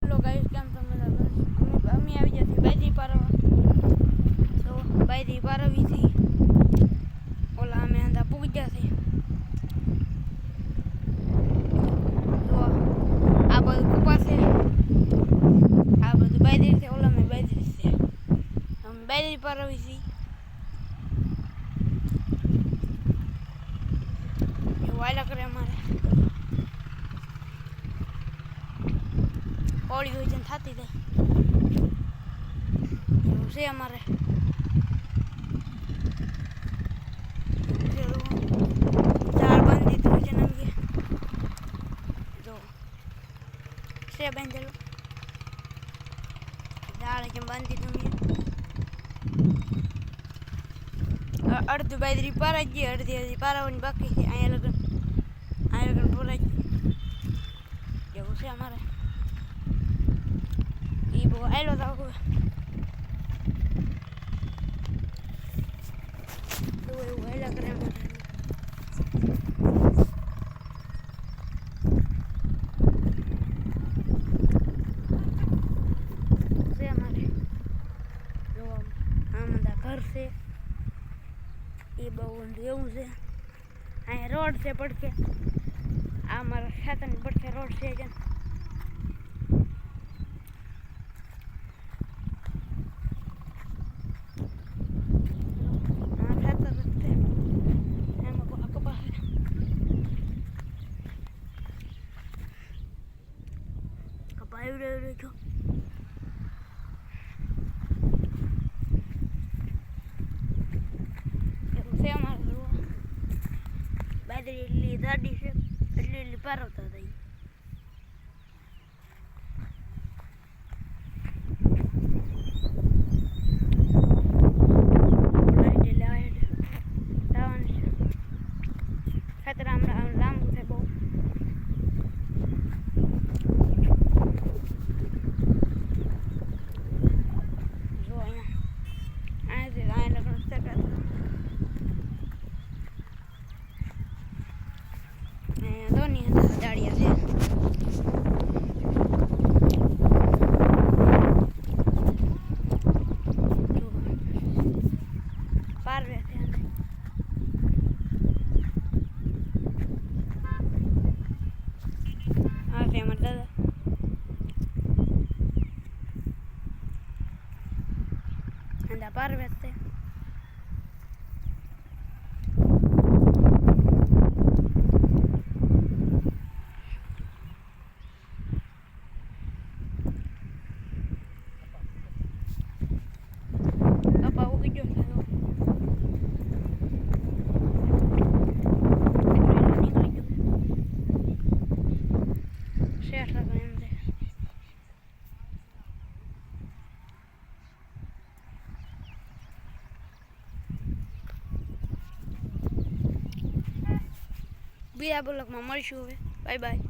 લો guys કેમ તમે બધા અમે આવી ગયા છીએ બાયરી પારવા તો બાયરી પારવીથી ઓલા અમે અંદર પૂગી ગયા છે તો આ બધું કુપા છે આ બધું બાયરી છે ઓલા મેં બાયરી છે અમે બાયરી પારવી છીએ એવું આયલા કરે અમારે હોળી હોય છે થતી જાય એવું છે અમારે ઝાડ બાંધી દીધું છે ને જો છે બાંધેલું ઝાડ કેમ બાંધી દીધું અડધું બાજરી પારાઈ ગઈ અડધી પારાવાની બાકી છે અહીંયા લગન બોલાઈ ગયું એવું છે અમારે એ બહુ આવેલો તો એવું આવેલા કરે અમારે ઘર છે એ બહુ એવું છે અહીંયા રોડ છે પડખે આ મારા ખેતરની પડખે રોડ છે જ કપાયું રહ્યું છો બાજરી એટલી જાડી છે એટલી પારવતા હતા ખેતર આમ લાંબુ છે બહુ જો અહીંયા લગ્ન દોની દાળિયા છે પારવે છે હા છે અમારા દાદા અંદા પારવે છે બીજા બ્લોગમાં મળીશું હવે બાય બાય